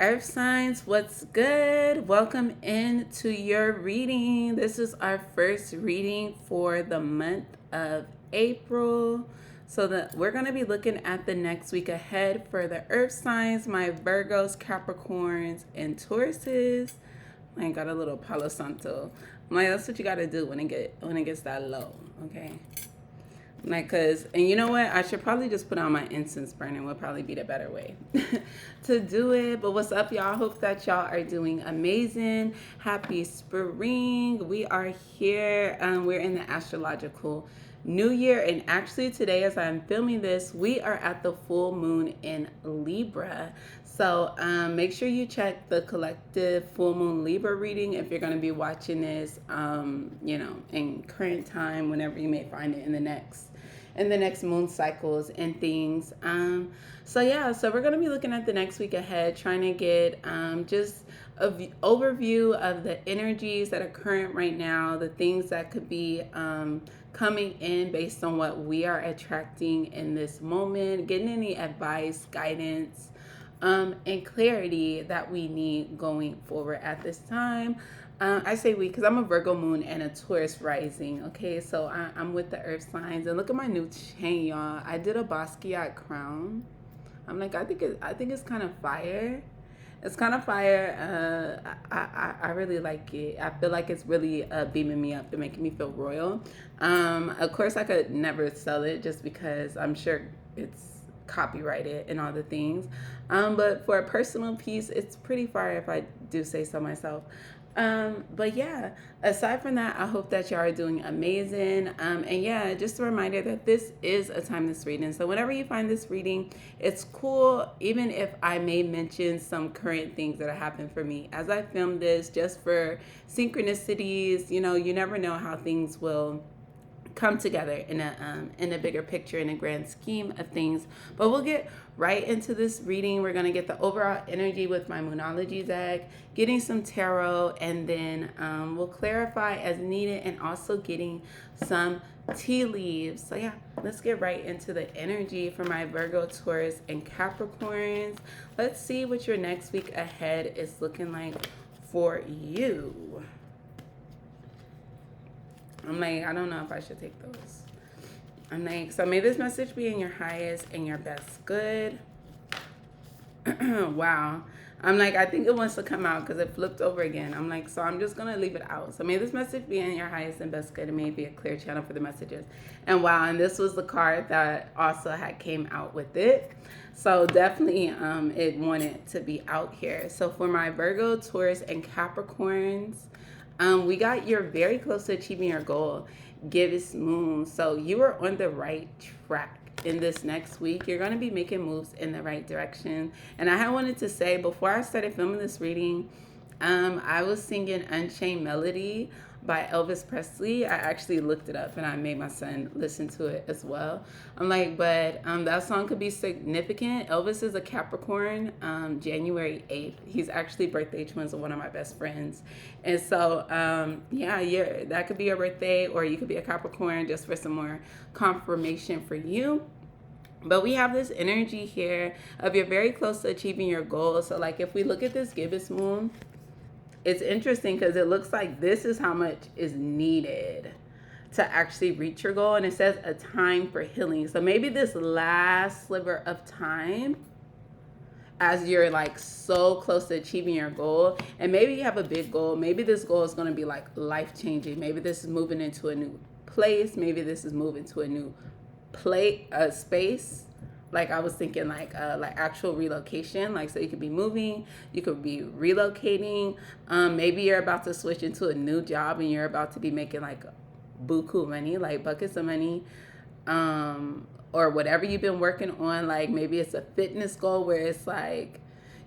Earth signs, what's good? Welcome into your reading. This is our first reading for the month of April. So that we're going to be looking at the next week ahead for the Earth signs, my Virgos, Capricorns, and Tauruses. I ain't got a little Palo Santo. I'm like, that's what you got to do when it gets that low, okay? Like, cause, and you know what? I should probably just put on my incense burning. Would probably be the better way to do it. But what's up, y'all? Hope that y'all are doing amazing. Happy spring. We are here. We're in the astrological new year. And actually today, as I'm filming this, we are at the full moon in Libra. So make sure you check the collective full moon Libra reading if you're going to be watching this, in current time, whenever you may find it in the next moon cycles and things. So we're going to be looking at the next week ahead, trying to get just an overview of the energies that are current right now, the things that could be coming in based on what we are attracting in this moment, getting any advice, guidance, and clarity that we need going forward at this time. I say we because I'm a Virgo moon and a Taurus rising. Okay, so I'm with the earth signs, and look at my new chain, y'all. I did a Basquiat crown. I'm like, I think it's kind of fire. It's kind of fire. I really like it. I feel like it's really beaming me up and making me feel royal. Of course, I could never sell it just because I'm sure it's copyrighted and all the things. But for a personal piece, it's pretty fire if I do say so myself. But yeah, aside from that, I hope that y'all are doing amazing. And yeah, just a reminder that this is a timeless reading. So whenever you find this reading, it's cool, even if I may mention some current things that are happening for me as I film this, just for synchronicities. You know, you never know how things will come together in a bigger picture, in a grand scheme of things. But we'll get right into this reading. We're going to get the overall energy with my Moonology deck, getting some tarot, and then we'll clarify as needed, and also getting some tea leaves. So yeah, let's get right into the energy for my Virgo, Taurus, and Capricorns. Let's see what your next week ahead is looking like for you. I'm like, I don't know if I should take those. I'm like, so may this message be in your highest and your best good. Wow. I'm like, I think it wants to come out because it flipped over again. I'm like, so I'm just going to leave it out. So may this message be in your highest and best good. It may be a clear channel for the messages. And wow, and this was the card that also had came out with it. So definitely it wanted to be out here. So for my Virgo, Taurus, and Capricorns, we got you're very close to achieving your goal, Gibbous Moon. So you are on the right track. In this next week, you're going to be making moves in the right direction. And I had wanted to say, before I started filming this reading, I was singing Unchained Melody by Elvis Presley. I actually looked it up and I made my son listen to it as well. I'm like, but that song could be significant. Elvis is a Capricorn, January 8th. He's actually birthday twins with one of my best friends. And so, that could be your birthday, or you could be a Capricorn, just for some more confirmation for you. But we have this energy here of you're very close to achieving your goal. So like if we look at this gibbous moon, it's interesting because it looks like this is how much is needed to actually reach your goal. And it says a time for healing. So maybe this last sliver of time, as you're like so close to achieving your goal, and maybe you have a big goal. Maybe this goal is going to be like life changing. Maybe this is moving into a new place. Maybe this is moving to a new space. Like I was thinking like actual relocation, like so you could be moving, you could be relocating. Maybe you're about to switch into a new job and you're about to be making like buku money, like buckets of money, or whatever you've been working on. Like maybe it's a fitness goal where it's like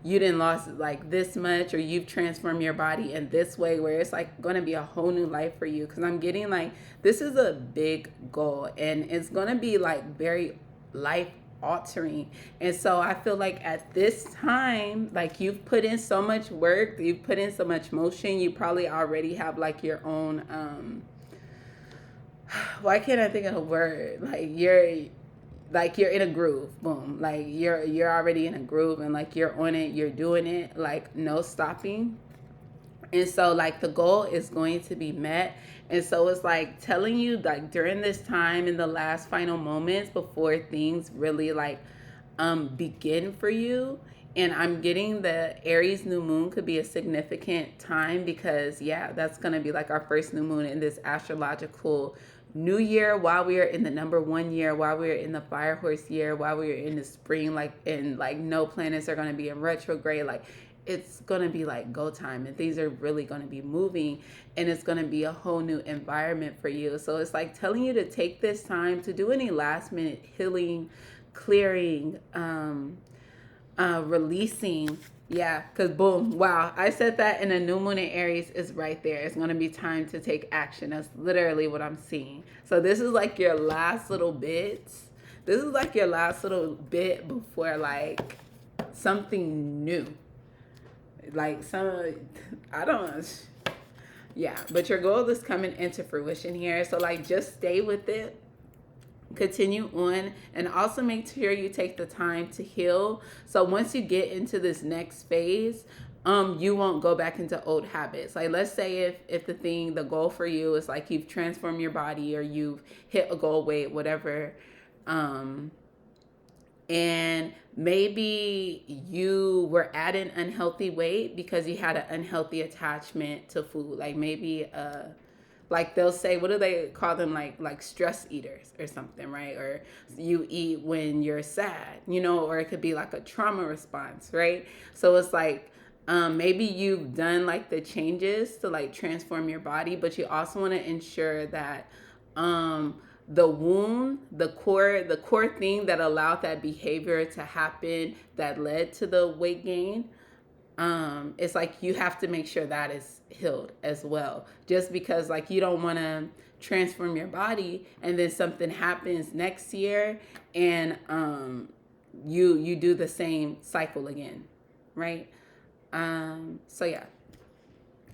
you didn't lost like this much, or you've transformed your body in this way where it's like going to be a whole new life for you. Because I'm getting like this is a big goal and it's going to be like very life altering. And so I feel like at this time, like you've put in so much work, you've put in so much motion, you probably already have like your own why can't I think of a word? like you're in a groove. Boom. Like you're already in a groove, and like you're on it, you're doing it, like no stopping. And so like the goal is going to be met. And so it's like telling you like during this time in the last final moments before things really like begin for you. And I'm getting the Aries new moon could be a significant time because yeah, that's going to be like our first new moon in this astrological new year, while we are in the number 1 year, while we're in the fire horse year, while we're in the spring, like, and like no planets are going to be in retrograde. Like it's going to be like go time, and things are really going to be moving, and it's going to be a whole new environment for you. So it's like telling you to take this time to do any last minute healing, clearing, releasing. Yeah, because boom, wow, I said that, and a new moon in Aries is right there. It's going to be time to take action. That's literally what I'm seeing. So this is like your last little bits. This is like your last little bit before like something new. Like I don't, yeah, but your goal is coming into fruition here. So like just stay with it, continue on, and also make sure you take the time to heal. So once you get into this next phase, you won't go back into old habits. Like let's say if the goal for you is like you've transformed your body or you've hit a goal weight, whatever, and maybe you were at an unhealthy weight because you had an unhealthy attachment to food. Like maybe like they'll say, what do they call them, like stress eaters or something, right? Or you eat when you're sad, or it could be like a trauma response, right? So it's like maybe you've done like the changes to like transform your body, but you also want to ensure that the wound, the core thing that allowed that behavior to happen that led to the weight gain, it's like you have to make sure that is healed as well. Just because like you don't want to transform your body and then something happens next year and you do the same cycle again, right? So yeah,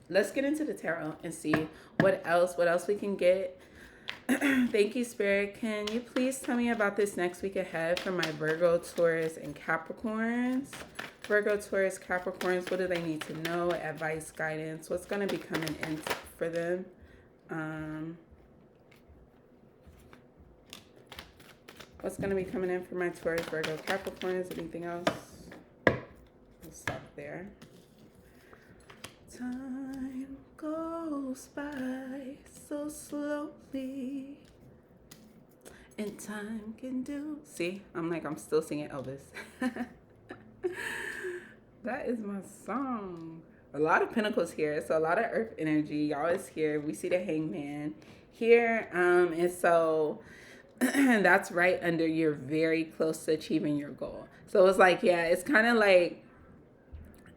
let's get into the tarot and see what else we can get. Thank you, Spirit. Can you please tell me about this next week ahead for my Virgo, Taurus, and Capricorns? Virgo, Taurus, Capricorns, what do they need to know? Advice, guidance. What's going to be coming in for them? What's going to be coming in for my Taurus, Virgo, Capricorns? Anything else? We'll stop there. Time goes by so slowly, and time can do. See, I'm still singing Elvis. That is my song. A lot of pentacles here, so a lot of earth energy. Y'all is here. We see the hangman here, and so that's right under you're very close to achieving your goal. So it's like, yeah, it's kind of like,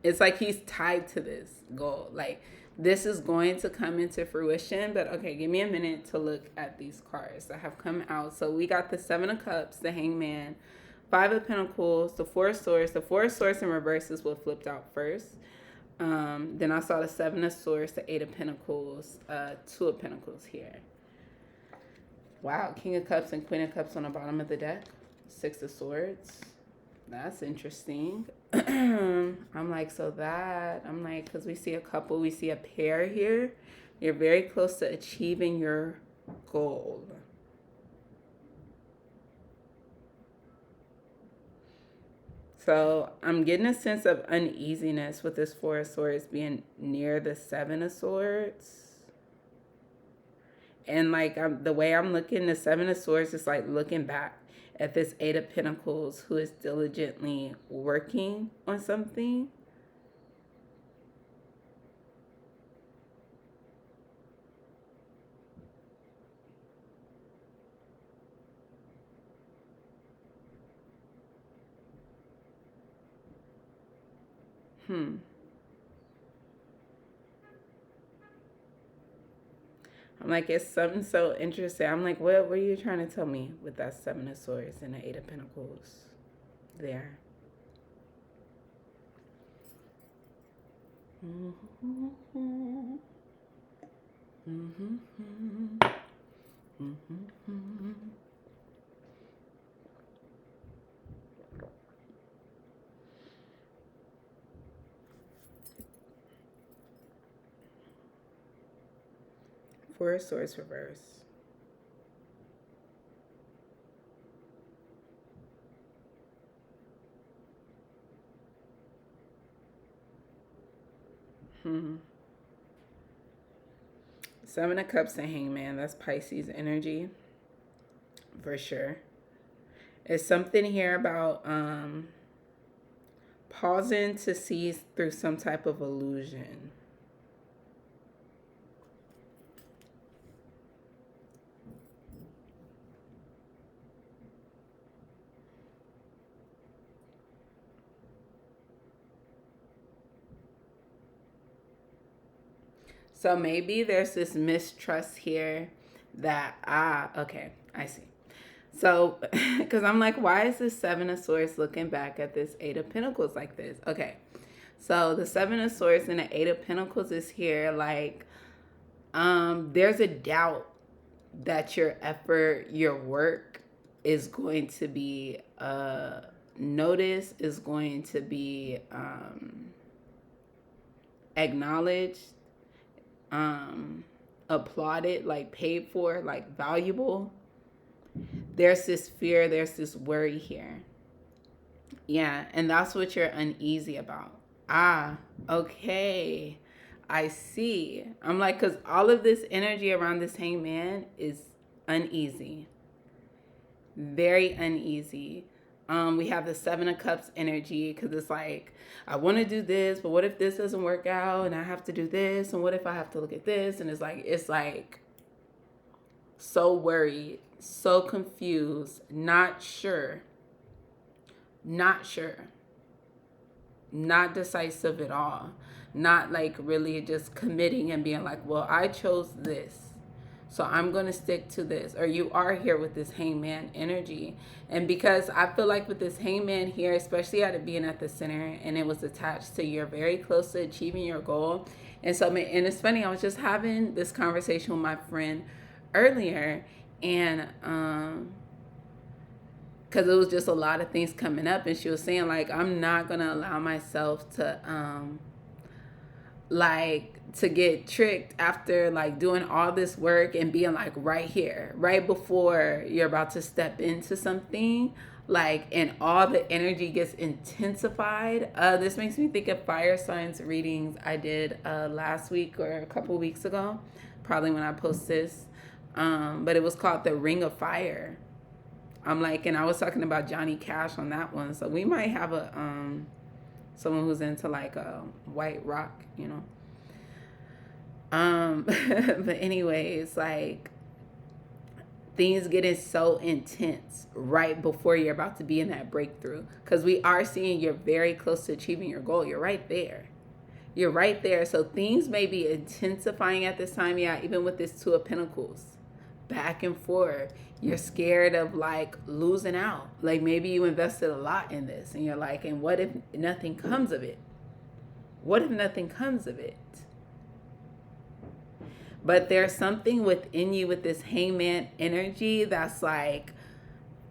it's like he's tied to this goal. Like this is going to come into fruition. But okay, give me a minute to look at these cards that have come out. So we got the Seven of Cups, the Hangman, Five of Pentacles, the Four of Swords. The Four of Swords in reverse is what flipped out first. Then I saw the Seven of Swords, the Eight of Pentacles, Two of Pentacles here. Wow, King of Cups and Queen of Cups on the bottom of the deck. Six of Swords. That's interesting. I'm like, because we see a couple, we see a pair here. You're very close to achieving your goal. So I'm getting a sense of uneasiness with this Four of Swords being near the Seven of Swords. And like the way I'm looking, the Seven of Swords is like looking back at this Eight of Pentacles who is diligently working on something. I'm like, it's something so interesting. I'm like, what are you trying to tell me with that Seven of Swords and the Eight of Pentacles there? Four of Swords reverse. Hmm. Seven of Cups and Hangman. That's Pisces energy. For sure. It's something here about pausing to see through some type of illusion. So maybe there's this mistrust here that, okay, I see. So, because I'm like, why is this Seven of Swords looking back at this Eight of Pentacles like this? Okay, so the Seven of Swords and the Eight of Pentacles is here. Like, there's a doubt that your effort, your work is going to be noticed, is going to be acknowledged, applauded, like paid for, like valuable. There's this fear, there's this worry here. Yeah, and that's what you're uneasy about. Okay. I see. I'm like, because all of this energy around this hangman is uneasy. Very uneasy. We have the Seven of Cups energy because it's like, I want to do this, but what if this doesn't work out and I have to do this? And what if I have to look at this? And it's like so worried, so confused, not sure, not decisive at all, not like really just committing and being like, well, I chose this, so I'm going to stick to this. Or you are here with this hangman energy. And because I feel like with this hangman here, especially at it being at the center and it was attached to, you're very close to achieving your goal. And so, and it's funny, I was just having this conversation with my friend earlier, and because it was just a lot of things coming up, and she was saying like, I'm not gonna allow myself to to get tricked after like doing all this work and being like right here, right before you're about to step into something, like, and all the energy gets intensified. This makes me think of fire signs readings I did last week or a couple weeks ago, probably when I post this. But it was called The Ring of Fire. I'm like, and I was talking about Johnny Cash on that one. So we might have a someone who's into like a white rock, you know. But anyways, like, things getting so intense right before you're about to be in that breakthrough, because we are seeing you're very close to achieving your goal. You're right there. You're right there. So things may be intensifying at this time. Yeah, even with this Two of Pentacles, back and forth. You're scared of like losing out. Like maybe you invested a lot in this and you're like, and what if nothing comes of it? What if nothing comes of it? But there's something within you with this hangman energy that's like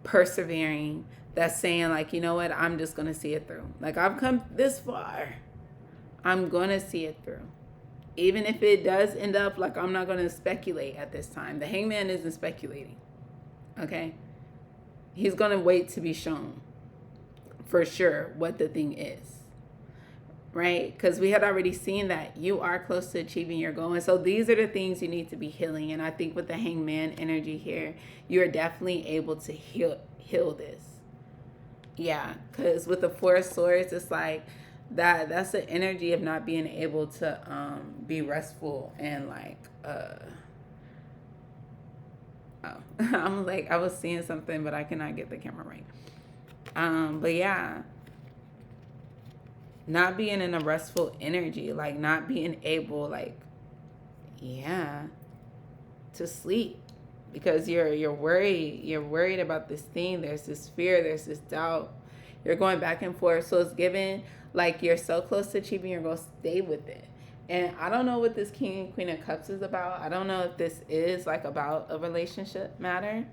persevering, that's saying like, you know what, I'm just going to see it through. Like, I've come this far. I'm going to see it through. Even if it does end up like, I'm not going to speculate at this time. The hangman isn't speculating. Okay? He's going to wait to be shown for sure what the thing is. Right? Because we had already seen that you are close to achieving your goal. And so these are the things you need to be healing. And I think with the hangman energy here, you're definitely able to heal this. Yeah. Because with the Four of Swords, it's like that's the energy of not being able to be restful and like I'm like, I was seeing something, but I cannot get the camera right. But yeah, not being in a restful energy, like not being able, like, yeah, to sleep, because you're worried about this thing. There's this fear, there's this doubt. You're going back and forth. So it's given like you're so close to achieving your goal. Stay with it. And I don't know what this King and Queen of Cups is about. I don't know if this is like about a relationship matter.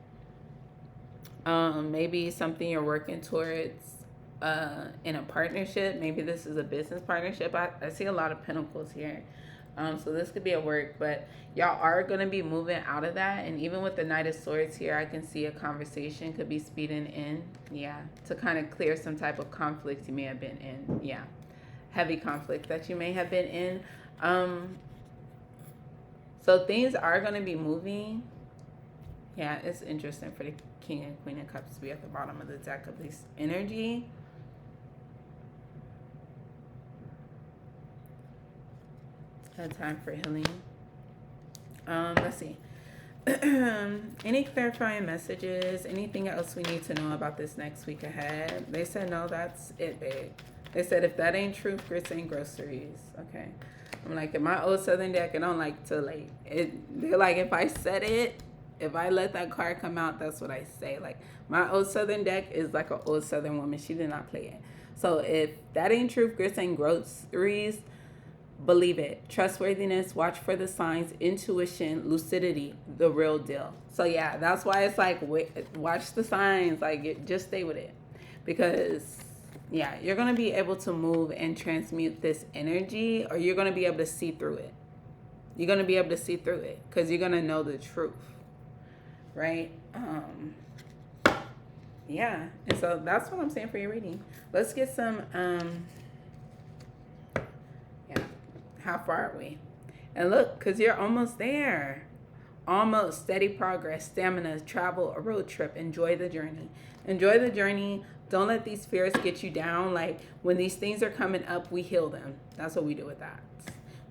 Maybe something you're working towards in a partnership. Maybe this is a business partnership. I see a lot of pentacles here. So this could be at work, but y'all are going to be moving out of that. And even with the Knight of Swords here, I can see a conversation could be speeding in. Yeah. To kind of clear some type of conflict you may have been in. Yeah. Heavy conflict that you may have been in. So things are going to be moving. Yeah, it's interesting for the King and Queen of Cups to be at the bottom of the deck of this energy. Had time for healing. Let's see. Any clarifying messages? Anything else we need to know about this next week ahead? They said no, that's it, babe. They said if that ain't truth, grits ain't groceries. Okay. I'm like, in my old Southern deck, I don't like to like it. They're like, if I said it, if I let that card come out, that's what I say. Like, my old Southern deck is like an old Southern woman. She did not play it. So if that ain't truth, grits ain't groceries, believe it. Trustworthiness, watch for the signs, intuition, lucidity, the real deal. So yeah, that's why it's like, watch the signs. Like, just stay with it. Because yeah, you're going to be able to move and transmute this energy, or you're going to be able to see through it. You're going to be able to see through it because you're going to know the truth. Right? Yeah. And so that's what I'm saying for your reading. Let's get some, how far are we? And look, because you're almost there. Almost. Steady progress, stamina, travel, a road trip. Enjoy the journey. Enjoy the journey. Don't let these fears get you down. Like, when these things are coming up, we heal them. That's what we do with that.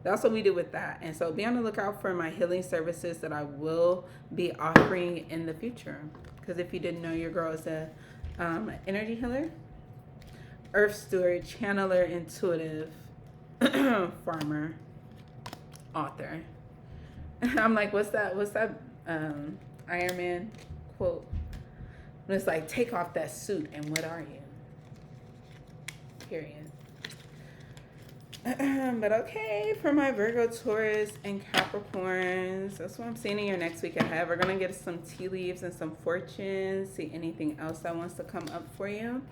That's what we do with that. And so be on the lookout for my healing services that I will be offering in the future. Because if you didn't know, your girl is a energy healer, earth steward, channeler, intuitive, farmer, author. I'm like, what's that Iron Man quote? And it's like, take off that suit and what are you? Period. But okay, for my Virgo, Taurus, and Capricorns, that's what I'm seeing in your next week ahead. We're going to get some tea leaves and some fortunes. See anything else that wants to come up for you.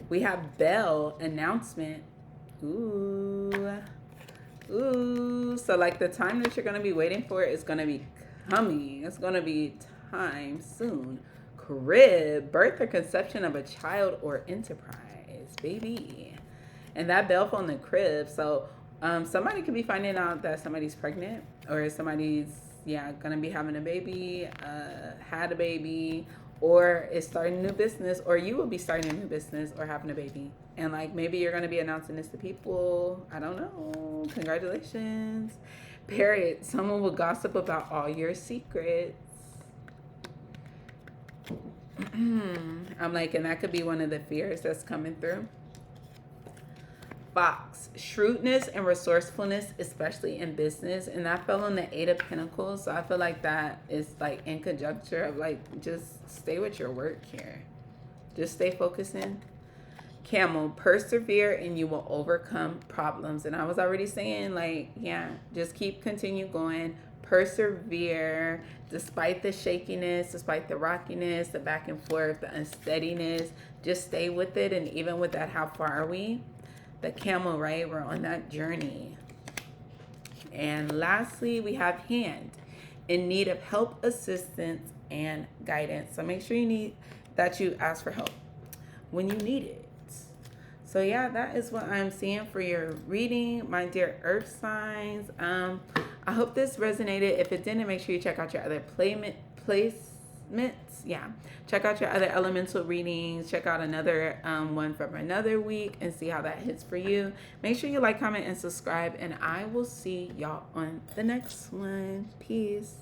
We have bell announcement. Ooh. So like the time that you're going to be waiting for is going to be coming. It's going to be time soon. Crib, birth or conception of a child or enterprise, baby. And that bell phone, the crib. So somebody could be finding out that somebody's pregnant, or somebody's gonna be having a baby, had a baby, or is starting a new business, or you will be starting a new business or having a baby. And like, maybe you're gonna be announcing this to people. I don't know. Congratulations. Period. Someone will gossip about all your secrets. I'm like, and that could be one of the fears that's coming through. Fox, shrewdness and resourcefulness, especially in business. And that fell on the Eight of Pentacles. So I feel like that is like in conjuncture of like, just stay with your work here. Just stay focused in. Camel, persevere and you will overcome problems. And I was already saying, like, just continue going. Persevere despite the shakiness, despite the rockiness, the back and forth, the unsteadiness. Just stay with it. And even with that, how far are we? The camel, right? We're on that journey. And lastly, we have hand, in need of help, assistance, and guidance. So make sure you ask for help when you need it. So yeah, that is what I'm seeing for your reading, my dear earth signs. I hope this resonated. If it didn't, make sure you check out your other placements. Check out your other elemental readings. Check out another one from another week and see how that hits for you. Make sure you like, comment, and subscribe, and I will see y'all on the next one. Peace.